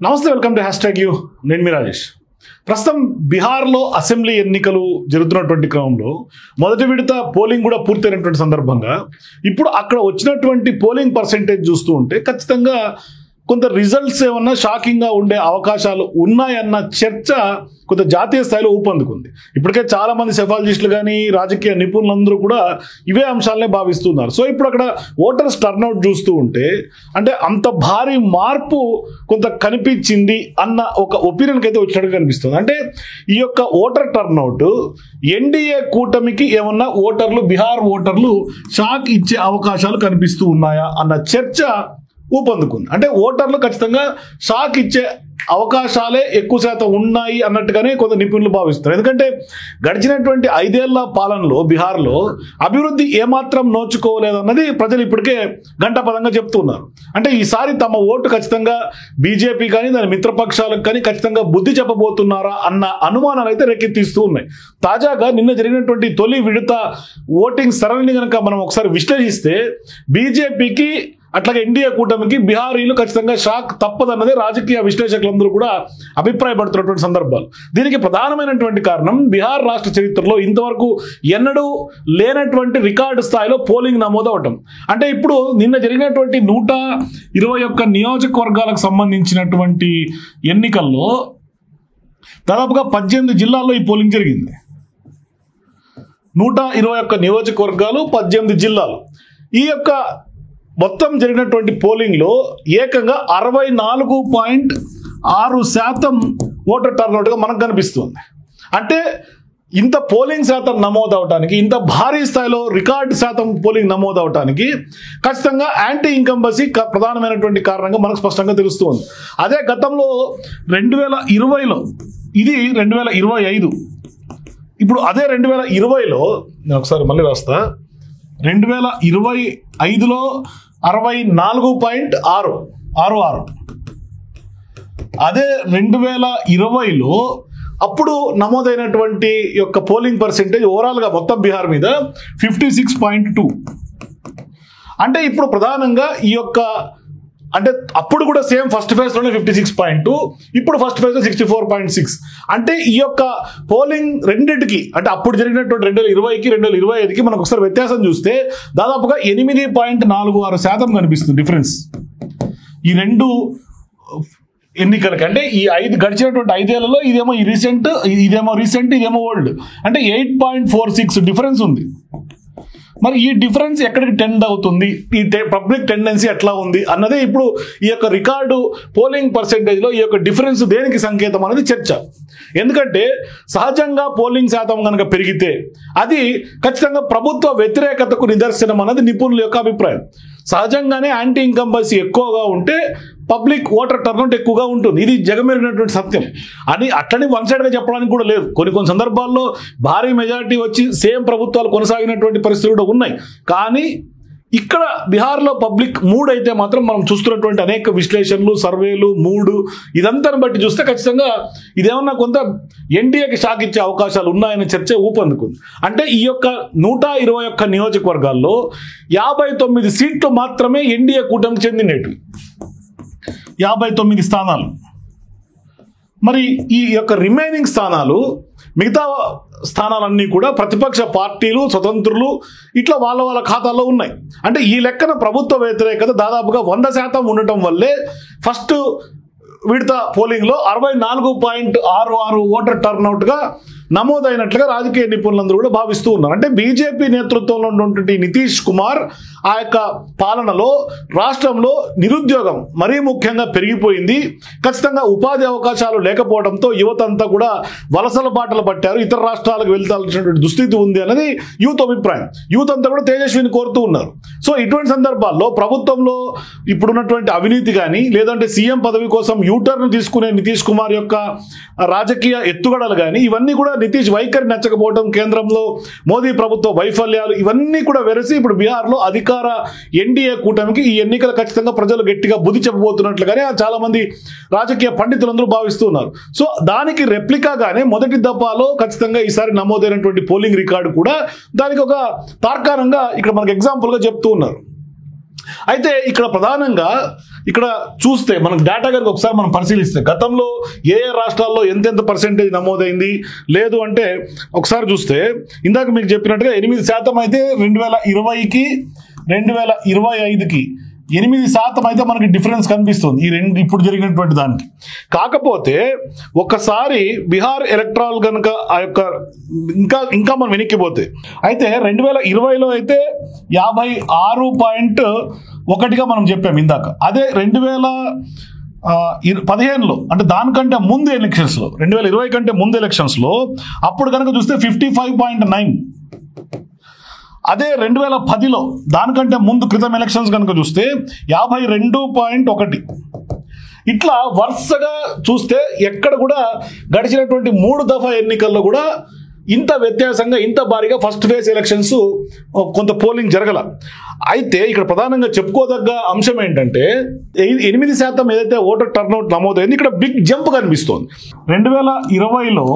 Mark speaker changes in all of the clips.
Speaker 1: నమస్తే, welcome to #you. నేను మీ రాజేష్. ప్రస్తుతం బీహార్లో అసెంబ్లీ ఎన్నికలు జరుగుతున్నటువంటి క్రమంలో మొదటి విడత పోలింగ్ కూడా పూర్తయినటువంటి సందర్భంగా ఇప్పుడు అక్కడ వచ్చినటువంటి పోలింగ్ పర్సెంటేజ్ చూస్తూ ఉంటే ఖచ్చితంగా కొంత రిజల్ట్స్ ఏమన్నా షాకింగ్గా ఉండే అవకాశాలు ఉన్నాయన్న చర్చ కొంత జాతీయ స్థాయిలో ఊపందుకుంది. ఇప్పటికే చాలామంది సెఫాలజిస్టులు కానీ రాజకీయ నిపుణులందరూ కూడా ఇవే అంశాలనే భావిస్తున్నారు. సో ఇప్పుడు అక్కడ ఓటర్స్ టర్నౌట్ చూస్తూ ఉంటే అంటే అంత భారీ మార్పు కొంత కనిపించింది అన్న ఒక ఒపీనియన్కి అయితే వచ్చినట్టు కనిపిస్తుంది. అంటే ఈ యొక్క ఓటర్ టర్నౌట్ ఎన్డీఏ కూటమికి ఏమన్నా బీహార్ ఓటర్లు షాక్ ఇచ్చే అవకాశాలు కనిపిస్తూ ఉన్నాయా అన్న చర్చ ఊపందుకుంది. అంటే ఓటర్లు ఖచ్చితంగా షాక్ ఇచ్చే అవకాశాలే ఎక్కువ శాతం ఉన్నాయి అన్నట్టుగానే కొంత నిపుణులు భావిస్తారు. ఎందుకంటే గడిచినటువంటి 5 ఏళ్ల పాలనలో బీహార్లో అభివృద్ధి ఏమాత్రం నోచుకోలేదన్నది ప్రజలు ఇప్పటికే గంటాపదంగా చెప్తున్నారు. అంటే ఈసారి తమ ఓటు ఖచ్చితంగా బీజేపీ కానీ దాని మిత్రపక్షాలకు కానీ ఖచ్చితంగా బుద్ధి చెప్పబోతున్నారా అన్న అనుమానాలు అయితే రేకెత్తిస్తూ ఉన్నాయి. తాజాగా నిన్న జరిగినటువంటి తొలి విడత ఓటింగ్ సరళిని కనుక మనం ఒకసారి విశ్లేషిస్తే బీజేపీకి అట్లాగే ఎన్డీఏ కూటమికి బీహారీలు ఖచ్చితంగా షాక్ తప్పదన్నదే రాజకీయ విశ్లేషకులందరూ కూడా అభిప్రాయపడుతున్నటువంటి సందర్భాలు. దీనికి ప్రధానమైనటువంటి కారణం బీహార్ రాష్ట్ర చరిత్రలో ఇంతవరకు ఎన్నడూ లేనటువంటి రికార్డు స్థాయిలో పోలింగ్ నమోదవటం. అంటే ఇప్పుడు నిన్న జరిగినటువంటి 121 నియోజకవర్గాలకు సంబంధించినటువంటి ఎన్నికల్లో దాదాపుగా 18 జిల్లాల్లో ఈ పోలింగ్ జరిగింది. 121 నియోజకవర్గాలు, 18 జిల్లాలు. ఈ యొక్క మొత్తం జరిగినటువంటి పోలింగ్లో ఏకంగా 64.6% ఓటర్ టర్నౌట్గా మనకు కనిపిస్తుంది. అంటే ఇంత పోలింగ్ శాతం నమోదవటానికి, ఇంత భారీ స్థాయిలో రికార్డు శాతం పోలింగ్ నమోదవటానికి ఖచ్చితంగా యాంటీ ఇన్కంబెన్సీ ప్రధానమైనటువంటి కారణంగా మనకు స్పష్టంగా తెలుస్తుంది. అదే గతంలో 2020లో, ఇది 2025, ఇప్పుడు అదే 2020లో నేను ఒకసారి మళ్ళీ రాస్తా, 2025లో 64.66, అదే 2020లో అప్పుడు నమోదైనటువంటి యొక్క పోలింగ్ పర్సెంటేజ్ ఓవరాల్గా మొత్తం బీహార్ మీద 56.2. అంటే ఇప్పుడు ప్రధానంగా ఈ యొక్క అంటే అప్పుడు కూడా సేమ్ ఫస్ట్ ఫేజ్లోనే 56.2, ఇప్పుడు ఫస్ట్ ఫేజ్లో 64.6. అంటే ఈ యొక్క పోలింగ్ రెండింటికి, అంటే అప్పుడు జరిగినటువంటి 2020కి 2025కి మనకు ఒకసారి వ్యత్యాసం చూస్తే దాదాపుగా 8.46% కనిపిస్తుంది డిఫరెన్స్ ఈ రెండు ఎన్నికలకి. అంటే ఈ గడిచినటువంటి 5 ఏళ్లలో ఇదేమో రీసెంట్, ఇదేమో ఓల్డ్. అంటే 8.46 డిఫరెన్స్ ఉంది. మరి ఈ డిఫరెన్స్ ఎక్కడికి టెండ్ అవుతుంది, ఈ పబ్లిక్ టెండెన్సీ ఎట్లా ఉంది అన్నదే ఇప్పుడు ఈ యొక్క రికార్డు పోలింగ్ పర్సెంటేజ్లో ఈ యొక్క డిఫరెన్స్ దేనికి సంకేతం అనేది చర్చ. ఎందుకంటే సహజంగా పోలింగ్ శాతం కనుక పెరిగితే అది ఖచ్చితంగా ప్రభుత్వ వ్యతిరేకతకు నిదర్శనం అన్నది నిపుణుల యొక్క అభిప్రాయం. సహజంగానే యాంటీ ఇన్కంబెన్సీ ఎక్కువగా ఉంటే పబ్లిక్ ఓటర్ టర్నౌట్ ఎక్కువగా ఉంటుంది. ఇది జగమెరిగినటువంటి సత్యం. అని అట్లని వన్ సైడ్గా చెప్పడానికి కూడా లేదు. కొన్ని సందర్భాల్లో భారీ మెజారిటీ వచ్చి సేమ్ ప్రభుత్వాలు కొనసాగినటువంటి పరిస్థితులు కూడా ఉన్నాయి. కానీ ఇక్కడ బీహార్లో పబ్లిక్ మూడ్ అయితే మాత్రం మనం చూస్తున్నటువంటి అనేక విశ్లేషణలు, సర్వేలు, మూడు ఇదంతా బట్టి చూస్తే ఖచ్చితంగా ఇదేమన్నా కొంత ఎన్డీఏకి షాక్ ఇచ్చే అవకాశాలు ఉన్నాయనే చర్చ ఊపందుకుంది. అంటే ఈ యొక్క 121 నియోజకవర్గాల్లో 59 సీట్లు మాత్రమే ఎన్డీఏ కూటమికి చెందినవి, 59 స్థానాలు. మరి ఈ యొక్క రిమైనింగ్ స్థానాలు, మిగతా స్థానాలన్నీ కూడా ప్రతిపక్ష పార్టీలు, స్వతంత్రులు ఇట్లా వాళ్ళ ఖాతాల్లో ఉన్నాయి. అంటే ఈ లెక్కన ప్రభుత్వ వ్యతిరేకత దాదాపుగా 100% ఉండటం వల్లే ఫస్ట్ విడత పోలింగ్లో 64.66 ఓటర్ టర్నౌట్గా నమోదైనట్లుగా రాజకీయ నిపుణులందరూ కూడా భావిస్తూ ఉన్నారు. అంటే బీజేపీ నేతృత్వంలో ఉన్నటువంటి నితీష్ కుమార్ ఆ యొక్క పాలనలో రాష్ట్రంలో నిరుద్యోగం మరీ ముఖ్యంగా పెరిగిపోయింది. ఖచ్చితంగా ఉపాధి అవకాశాలు లేకపోవడంతో యువత అంతా కూడా వలసల బాటలు పట్టారు, ఇతర రాష్ట్రాలకు వెళ్తాల్సినటువంటి దుస్థితి ఉంది అనేది యూత్ అభిప్రాయం. యూత్ అంతా కూడా తేజస్విని కోరుతూ ఉన్నారు. సో ఇటువంటి సందర్భాల్లో ప్రభుత్వంలో ఇప్పుడున్నటువంటి అవినీతి కానీ, లేదంటే సీఎం పదవి కోసం యూటర్న్ తీసుకునే నితీష్ కుమార్ యొక్క రాజకీయ ఎత్తుగడలు కానీ, ఇవన్నీ కూడా నితీష్ వైఖరి నచ్చకపోవడం, కేంద్రంలో మోదీ ప్రభుత్వ వైఫల్యాలు, ఇవన్నీ కూడా వెరసి ఇప్పుడు బీహార్లో అధికార ఎన్డీఏ కూటమికి ఈ ఎన్నికలు ఖచ్చితంగా ప్రజలు గట్టిగా బుద్ధి చెప్పబోతున్నట్లుగానే చాలా మంది రాజకీయ పండితులందరూ భావిస్తున్నారు. సో దానికి రెప్లికాగానే మొదటి దఫాలో ఖచ్చితంగా ఈసారి నమోదైనటువంటి పోలింగ్ రికార్డు కూడా దానికి ఒక తార్కాణంగా ఇక్కడ మనకు ఎగ్జాంపుల్గా చెప్తూ ఉన్నారు. అయితే ఇక్కడ ప్రధానంగా ఇక్కడ చూస్తే మనకు డేటా కనుక ఒకసారి మనం పరిశీలిస్తే గతంలో ఏ ఏ రాష్ట్రాల్లో ఎంతెంత పర్సెంటేజ్ నమోదైంది లేదు అంటే ఒకసారి చూస్తే ఇందాక మీకు చెప్పినట్టుగా 8% అయితే 2020కి 2025కి 8% అయితే మనకి డిఫరెన్స్ కనిపిస్తుంది ఈ రెండు ఇప్పుడు జరిగినటువంటి దానికి. కాకపోతే ఒకసారి బీహార్ ఎలక్ట్రాల్ కనుక ఆ యొక్క ఇంకా మనం వెనక్కిపోతే అయితే 2020లో అయితే 56.1గా మనం చెప్పాము ఇందాక. అదే 2015లో అంటే దానికంటే ముందు ఎలక్షన్స్లో 2020 కంటే ముందు ఎలక్షన్స్లో అప్పుడు కనుక చూస్తే 55.9. అదే 2010లో దానికంటే ముందు క్రితం ఎలక్షన్స్ కనుక చూస్తే 52.1. ఇట్లా వరుసగా చూస్తే ఎక్కడ కూడా గడిచినటువంటి 3 దఫా ఎన్నికల్లో కూడా ఇంత వ్యత్యాసంగా ఇంత భారీగా ఫస్ట్ ఫేజ్ ఎలక్షన్స్ కొంత పోలింగ్ జరగల. అయితే ఇక్కడ ప్రధానంగా చెప్పుకోదగ్గ అంశం ఏంటంటే 8% ఏదైతే ఓటర్ టర్న్అవుట్ నమోదైంది ఇక్కడ బిగ్ జంప్ కనిపిస్తోంది. 2020లో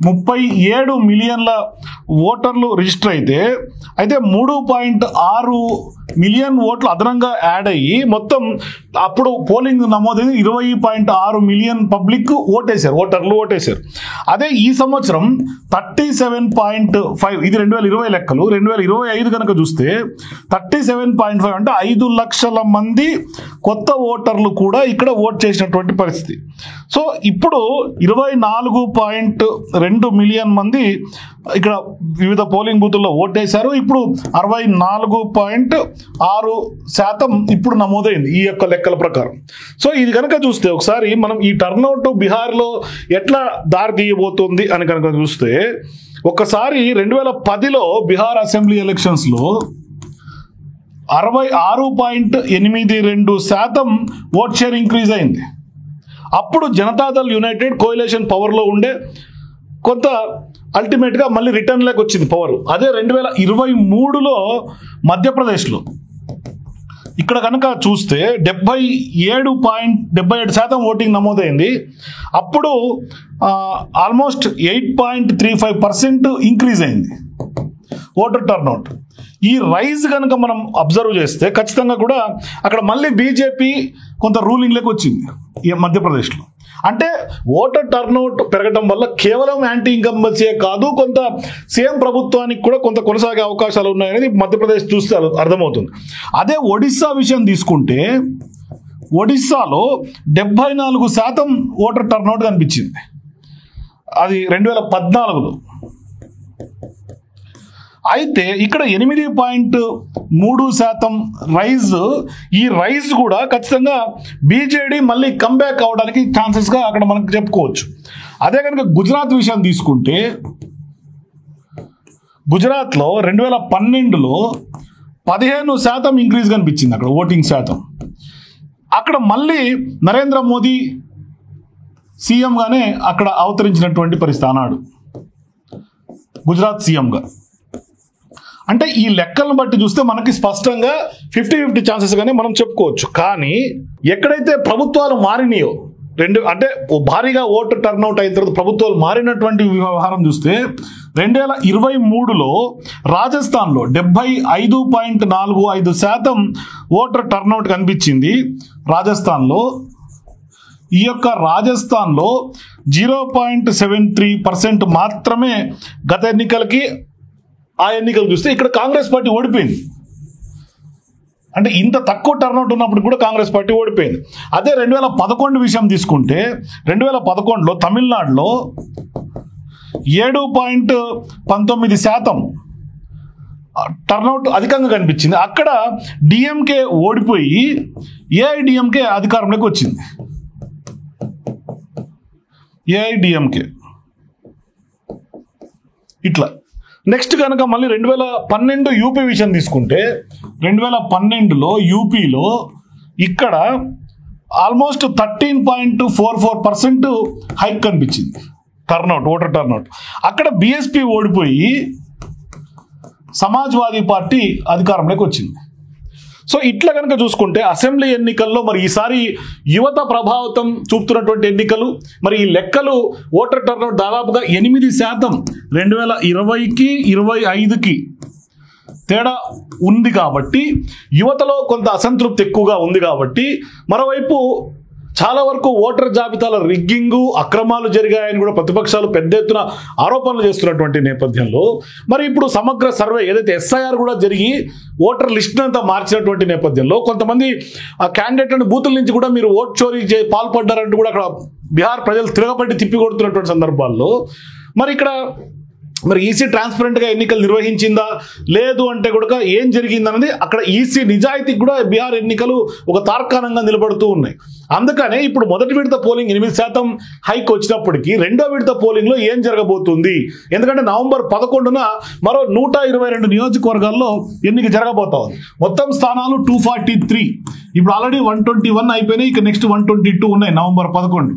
Speaker 1: 37 మిలియన్ల ఓటర్లు రిజిస్టర్ అయితే 3.6 మిలియన్ ఓట్లు అదనంగా యాడ్ అయ్యి మొత్తం అప్పుడు పోలింగ్ నమోదైంది 20.6 మిలియన్ పబ్లిక్ ఓటర్లు ఓటేశారు. అదే ఈ సంవత్సరం 37.5 ఇది 2020 లెక్కలు. 2025 కనుక చూస్తే 37.5 అంటే 5 లక్షల మంది కొత్త ఓటర్లు కూడా ఇక్కడ ఓట్ చేసినటువంటి పరిస్థితి. సో ఇప్పుడు 24.2 మిలియన్ మంది ఇక్కడ వివిధ పోలింగ్ బూతుల్లో ఓటేశారు. ఇప్పుడు 64.6% ఇప్పుడు నమోదైంది ఈ యొక్క లెక్కల ప్రకారం. సో ఇది కనుక చూస్తే ఒకసారి మనం ఈ టర్న్అవుట్ బీహార్లో ఎట్లా దారి తీయబోతుంది అని కనుక చూస్తే ఒక్కసారి 2010లో బీహార్ అసెంబ్లీ ఎలక్షన్స్లో 66.82% ఓట్ షేర్ ఇంక్రీజ్ అయింది. అప్పుడు జనతాదళ్ యునైటెడ్ కోalition పవర్లో ఉండే కొంత అల్టిమేట్గా మళ్ళీ రిటర్న్లోకి వచ్చింది పవర్. అదే 2023లో మధ్యప్రదేశ్లో ఇక్కడ కనుక చూస్తే 77.77% ఓటింగ్ నమోదైంది. అప్పుడు ఆల్మోస్ట్ 8.35% ఇంక్రీజ్ అయింది ఓటర్ టర్న్అవుట్. ఈ రైజ్ కనుక మనం అబ్జర్వ్ చేస్తే ఖచ్చితంగా కూడా అక్కడ మళ్ళీ బీజేపీ కొంత రూలింగ్లోకి వచ్చింది ఈ మధ్యప్రదేశ్లో. అంటే ఓటర్ టర్న్అవుట్ పెరగడం వల్ల కేవలం యాంటీ ఇన్కంబెన్సీయే కాదు కొంత సీఎం ప్రభుత్వానికి కూడా కొంత కొనసాగే అవకాశాలు ఉన్నాయనేది మధ్యప్రదేశ్ చూస్తే అర్థమవుతుంది. అదే ఒడిస్సా విషయం తీసుకుంటే ఒడిస్సాలో 74% ఓటర్ టర్న్అవుట్ కనిపించింది. అది 2014లో. అయితే ఇక్కడ 8.3% రైజ్. ఈ రైజ్ కూడా ఖచ్చితంగా బీజేడీ మళ్ళీ కంబ్యాక్ అవడానికి ఛాన్సెస్గా అక్కడ మనకు చెప్పుకోవచ్చు. అదే కనుక గుజరాత్ విషయం తీసుకుంటే గుజరాత్లో 2012లో 15% ఇంక్రీజ్ కనిపించింది అక్కడ ఓటింగ్ శాతం. అక్కడ మళ్ళీ నరేంద్ర మోదీ సీఎంగానే అక్కడ అవతరించినటువంటి పరిస్థితి ఆనాడు గుజరాత్ సీఎంగా. అంటే ఈ లెక్కలను బట్టి చూస్తే మనకి స్పష్టంగా 50-50 ఛాన్సెస్ గానే మనం చెప్పుకోవచ్చు. కానీ ఎక్కడైతే ప్రభుత్వాలు మారినాయో అంటే భారీగా ఓటు టర్న్అవుట్ అయిన తర్వాత ప్రభుత్వాలు మారినటువంటి వ్యవహారం చూస్తే 2023లో రాజస్థాన్లో 75.45% ఓటర్ టర్న్అవుట్ కనిపించింది రాజస్థాన్లో. ఈ యొక్క రాజస్థాన్లో 0.73% మాత్రమే గత ఎన్నికలకి ఆ ఎన్నికలు చూస్తే ఇక్కడ కాంగ్రెస్ పార్టీ ఓడిపోయింది. అంటే ఇంత తక్కువ టర్న్అవుట్ ఉన్నప్పుడు కూడా కాంగ్రెస్ పార్టీ ఓడిపోయింది. అదే 2011 విషయం తీసుకుంటే 2011లో తమిళనాడులో 7.19% టర్న్అవుట్ అధికంగా కనిపించింది. అక్కడ డిఎంకే ఓడిపోయి ఏఐడిఎంకే అధికారంలోకి వచ్చింది. ఏఐడిఎంకే ఇట్లా. నెక్స్ట్ కనుక మళ్ళీ 2012 యూపీ విషయం తీసుకుంటే 2012లో యూపీలో ఇక్కడ ఆల్మోస్ట్ 13.44% హైక్ కనిపించింది టర్న్అవుట్, ఓటర్ టర్న్అవుట్. అక్కడ బీఎస్పీ ఓడిపోయి సమాజ్వాదీ పార్టీ అధికారంలోకి వచ్చింది. సో ఇట్లా కనుక చూసుకుంటే అసెంబ్లీ ఎన్నికల్లో మరి ఈసారి యువత ప్రభావితం చూపుతున్నటువంటి ఎన్నికలు. మరి ఈ లెక్కలు ఓటర్ టర్న్అవుట్ దాదాపుగా 8% 2020కి 2025కి తేడా ఉంది కాబట్టి, యువతలో కొంత అసంతృప్తి ఎక్కువగా ఉంది కాబట్టి, మరోవైపు చాలా వరకు ఓటర్ జాబితాల రిగ్గింగు, అక్రమాలు జరిగాయని కూడా ప్రతిపక్షాలు పెద్ద ఎత్తున ఆరోపణలు చేస్తున్నటువంటి నేపథ్యంలో, మరి ఇప్పుడు సమగ్ర సర్వే ఏదైతే ఎస్ఐఆర్ కూడా జరిగి ఓటర్ లిస్ట్ అంతా మార్చినటువంటి నేపథ్యంలో, కొంతమంది ఆ క్యాండిడేట్లను బూతుల నుంచి కూడా మీరు ఓట్ చోరీ పాల్పడ్డారంటూ కూడా అక్కడ బీహార్ ప్రజలు తిరగబడి తిప్పికొడుతున్నటువంటి సందర్భాల్లో మరి ఈసీ ట్రాన్స్పరెంట్గా ఎన్నికలు నిర్వహించిందా లేదు అంటే కూడా ఏం జరిగిందన్నది అక్కడ ఈసీ నిజాయితీకి కూడా బీహార్ ఎన్నికలు ఒక తార్కాణంగా నిలబడుతూ ఉన్నాయి. అందుకనే ఇప్పుడు మొదటి విడత పోలింగ్ 8% హైక్ వచ్చినప్పటికీ రెండో విడత పోలింగ్లో ఏం జరగబోతుంది, ఎందుకంటే నవంబర్ 11న మరో 122 నియోజకవర్గాల్లో ఎన్నిక జరగబోతా ఉంది. మొత్తం స్థానాలు 243, ఇప్పుడు ఆల్రెడీ 121 అయిపోయినాయి, ఇక నెక్స్ట్ 122 ఉన్నాయి నవంబర్ 11.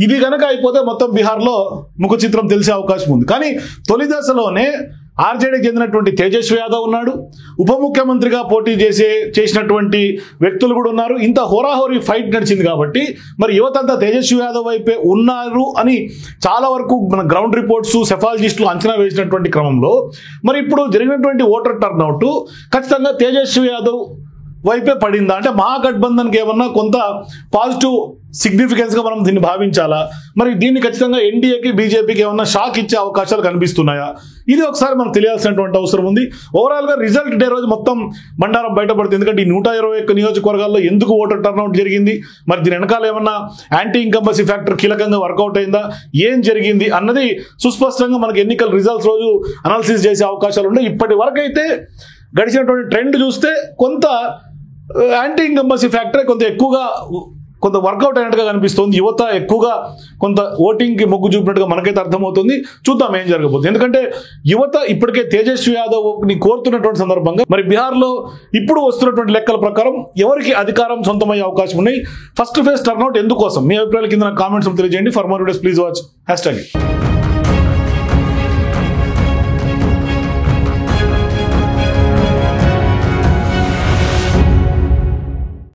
Speaker 1: ఇది కనుక అయిపోతే మొత్తం బీహార్లో ముఖ చిత్రం తెలిసే అవకాశం ఉంది. కానీ తొలి దశలోనే ఆర్జేడీకి చెందినటువంటి తేజస్వి యాదవ్ ఉన్నాడు, ఉప ముఖ్యమంత్రిగా పోటీ చేసినటువంటి వ్యక్తులు కూడా ఉన్నారు. ఇంత హోరాహోరీ ఫైట్ నడిచింది కాబట్టి మరి యువతంతా తేజస్వి యాదవ్ వైపే ఉన్నారు అని చాలా వరకు మన గ్రౌండ్ రిపోర్ట్స్, సెఫాలజిస్టులు అంచనా వేసినటువంటి క్రమంలో మరి ఇప్పుడు జరిగినటువంటి ఓటర్ టర్న్అవుట్ ఖచ్చితంగా తేజస్వి యాదవ్ వైపే పడిందా అంటే మహాగఠబంధన్కి ఏమన్నా కొంత పాజిటివ్ సిగ్నిఫికెన్స్గా మనం దీన్ని భావించాలా, మరి దీన్ని ఖచ్చితంగా ఎన్డీఏకి బీజేపీకి ఏమన్నా షాక్ ఇచ్చే అవకాశాలు కనిపిస్తున్నాయా, ఇది ఒకసారి మనకు తెలియాల్సినటువంటి అవసరం ఉంది. ఓవరాల్గా రిజల్ట్ డే రోజు మొత్తం బండారం బయటపడుతుంది. ఎందుకంటే ఈ 121 నియోజకవర్గాల్లో ఎందుకు ఓటర్ టర్న్అవుట్ జరిగింది, మరి దీని వెనకాల ఏమన్నా యాంటీ ఇన్కంబసీ ఫ్యాక్టర్ కీలకంగా వర్కౌట్ అయిందా, ఏం జరిగింది అన్నది సుస్పష్టంగా మనకి ఎన్నికల రిజల్ట్స్ రోజు అనాలిసిస్ చేసే అవకాశాలు ఉన్నాయి. ఇప్పటి వరకు అయితే గడిచినటువంటి ట్రెండ్ చూస్తే కొంత యాంటీ ఇన్కంబసీ ఫ్యాక్టర్ కొంత వర్కౌట్ అయినట్టుగా కనిపిస్తుంది. యువత ఎక్కువగా కొంత ఓటింగ్కి మొగ్గు చూపినట్టుగా మనకైతే అర్థమవుతుంది. చూద్దాం ఏం జరగబోతుంది. ఎందుకంటే యువత ఇప్పటికే తేజస్వి యాదవ్ని కోరుతున్నటువంటి సందర్భంగా మరి బీహార్లో ఇప్పుడు వస్తున్నటువంటి లెక్కల ప్రకారం ఎవరికి అధికారం సొంతమయ్యే అవకాశం ఉన్నాయి. ఫస్ట్ ఫేజ్ టర్న్అవుట్ ఎందుకోసం మీ అభిప్రాయాల కింద కామెంట్స్ తెలియజేయండి. For more videos please watch #.